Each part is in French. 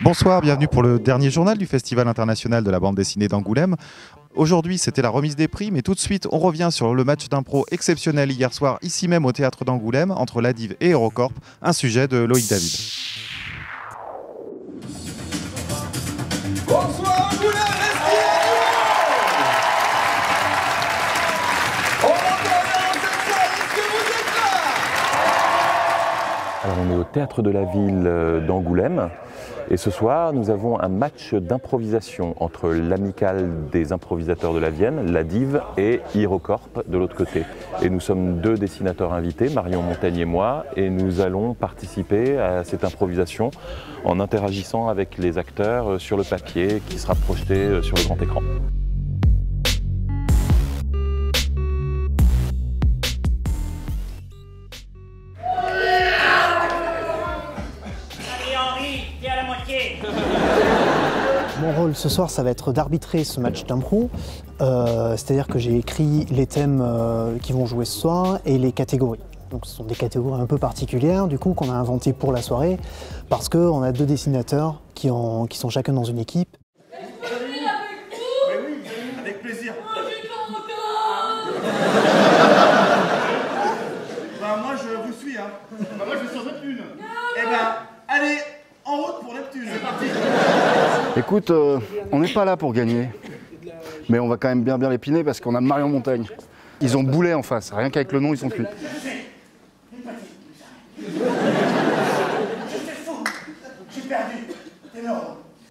Bonsoir, bienvenue pour le dernier journal du Festival international de la bande dessinée d'Angoulême. Aujourd'hui, c'était la remise des prix, mais tout de suite, on revient sur le match d'impro exceptionnel hier soir, ici même au théâtre d'Angoulême, entre la Dive et HeroCorp, un sujet de Loïc David. Bonsoir Angoulême, Alors on est au théâtre de la ville d'Angoulême et ce soir nous avons un match d'improvisation entre l'amicale des improvisateurs de la Vienne, la Dive et HeroCorp de l'autre côté. Et nous sommes deux dessinateurs invités, Marion Montaigne et moi, et nous allons participer à cette improvisation en interagissant avec les acteurs sur le papier qui sera projeté sur le grand écran. Mon rôle ce soir, ça va être d'arbitrer ce match d'impro, c'est-à-dire que j'ai écrit les thèmes qui vont jouer ce soir et les catégories. Donc ce sont des catégories un peu particulières du coup qu'on a inventées pour la soirée parce qu'on a deux dessinateurs qui sont chacun dans une équipe. avec plaisir. Bah moi je vous suis hein. Bah moi je suis sur Neptune. Eh ben allez, en route pour Neptune. C'est parti. Écoute, on n'est pas là pour gagner, mais on va quand même bien l'épiner parce qu'on a Marion Montaigne. Ils ont Boulet en face, rien qu'avec le nom ils sont cuits.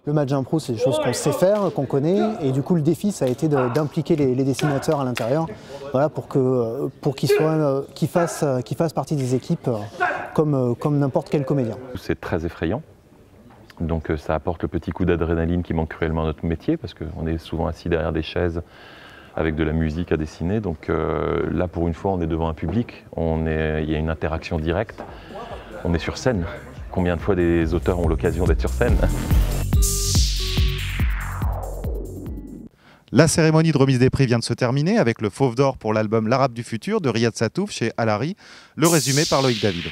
Le match d'impro, c'est des choses qu'on sait faire, qu'on connaît, et du coup le défi ça a été d'impliquer les dessinateurs à l'intérieur, voilà, pour qu'ils fassent partie des équipes comme n'importe quel comédien. C'est très effrayant. Donc ça apporte le petit coup d'adrénaline qui manque cruellement à notre métier parce qu'on est souvent assis derrière des chaises avec de la musique à dessiner. Donc là pour une fois on est devant un public, il y a une interaction directe, on est sur scène. Combien de fois des auteurs ont l'occasion d'être sur scène? La cérémonie de remise des prix vient de se terminer avec le Fauve d'Or pour l'album L'Arabe du Futur de Riyad Satouf chez Alary, le résumé par Loïc David.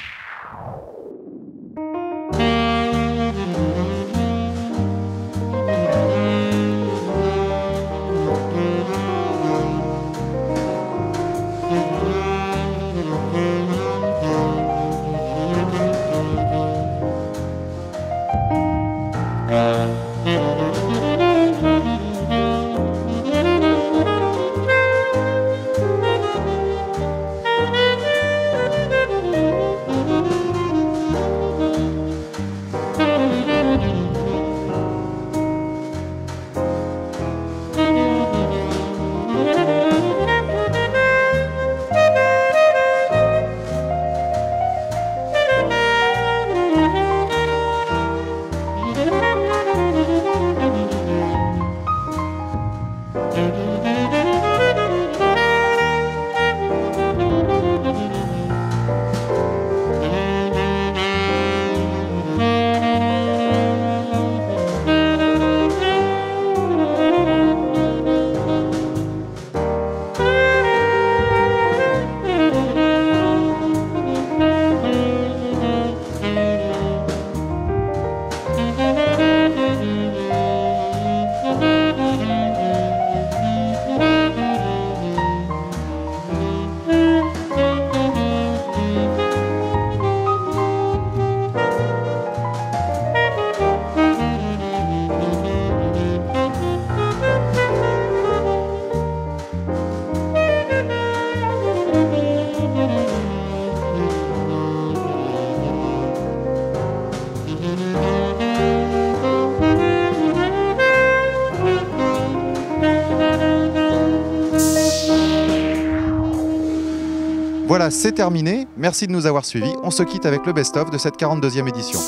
Voilà, c'est terminé. Merci de nous avoir suivis. On se quitte avec le best-of de cette 42e édition.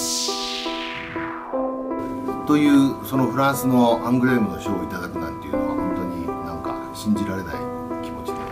というそのフランスのアングレームの賞をいただくなんていうのは本当になんか信じられない気持ちで。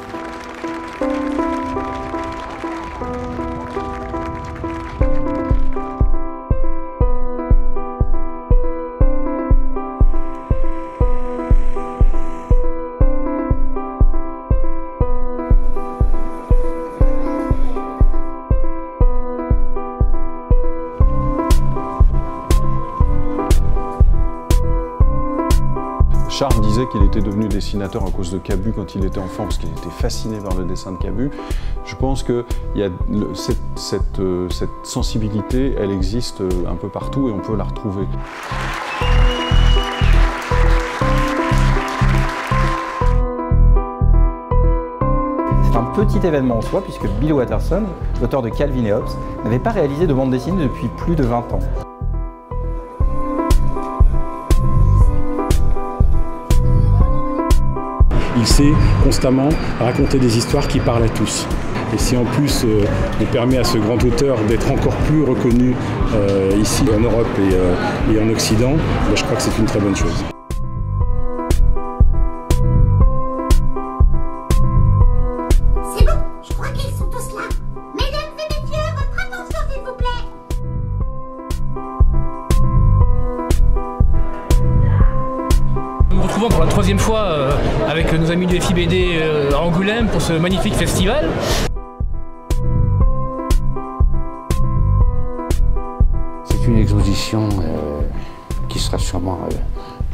disait qu'il était devenu dessinateur à cause de Cabu quand il était enfant, parce qu'il était fasciné par le dessin de Cabu. Je pense que cette sensibilité, elle existe un peu partout et on peut la retrouver. C'est un petit événement en soi, puisque Bill Watterson, l'auteur de Calvin et Hobbes, n'avait pas réalisé de bande dessinée depuis plus de 20 ans. Il sait constamment raconter des histoires qui parlent à tous. Et si en plus on permet à ce grand auteur d'être encore plus reconnu ici en Europe et en Occident, ben je crois que c'est une très bonne chose. C'est bon, je crois qu'ils sont tous là. Mesdames et messieurs, votre attention s'il vous plaît. Nous nous retrouvons pour la 3e fois avec nos amis du FIBD à Angoulême pour ce magnifique festival. C'est une exposition qui sera sûrement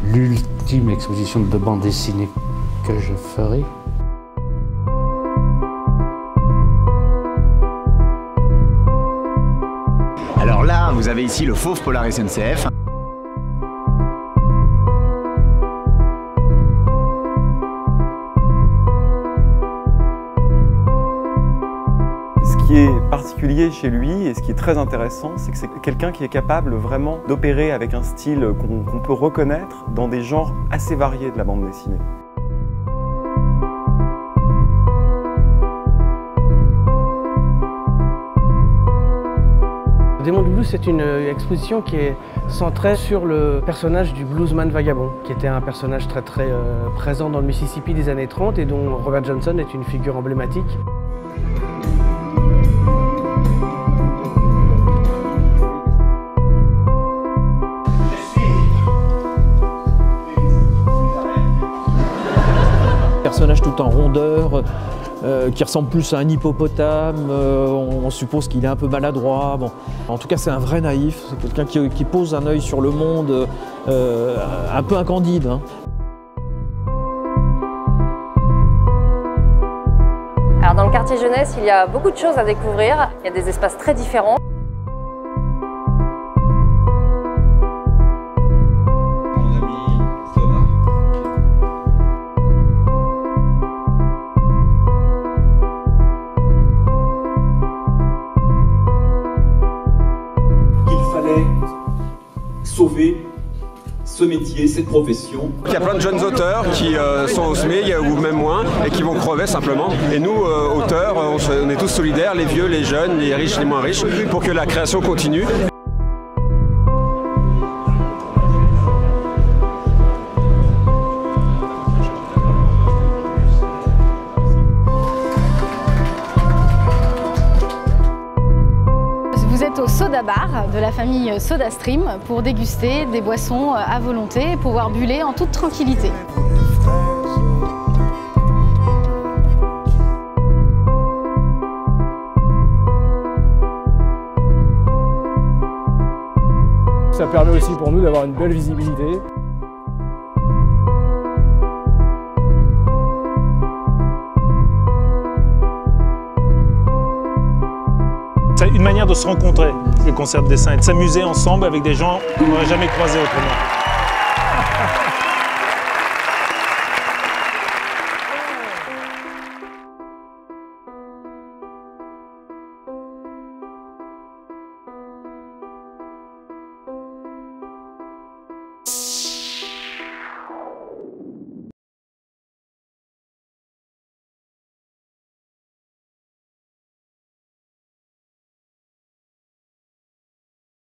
l'ultime exposition de bande dessinée que je ferai. Alors là, vous avez ici le fauve Polar SNCF. Ce qui est particulier chez lui et ce qui est très intéressant, c'est que c'est quelqu'un qui est capable vraiment d'opérer avec un style qu'on peut reconnaître dans des genres assez variés de la bande dessinée. Démon du Blues, c'est une exposition qui est centrée sur le personnage du bluesman vagabond, qui était un personnage très présent dans le Mississippi des années 30 et dont Robert Johnson est une figure emblématique. Personnage tout en rondeur, qui ressemble plus à un hippopotame, on suppose qu'il est un peu maladroit. Bon. En tout cas, c'est un vrai naïf, c'est quelqu'un qui pose un œil sur le monde un peu incandide. Hein. Alors dans le quartier jeunesse, il y a beaucoup de choses à découvrir, il y a des espaces très différents. Sauver ce métier, cette profession. Il y a plein de jeunes auteurs qui sont au SMIC ou même moins et qui vont crever simplement. Et nous, auteurs, on est tous solidaires, les vieux, les jeunes, les riches, les moins riches, pour que la création continue. Vous êtes au Soda Bar de la famille SodaStream pour déguster des boissons à volonté et pouvoir buller en toute tranquillité. Ça permet aussi pour nous d'avoir une belle visibilité. C'est une manière de se rencontrer, le concert de dessin, et de s'amuser ensemble avec des gens qu'on n'aurait jamais croisés autrement.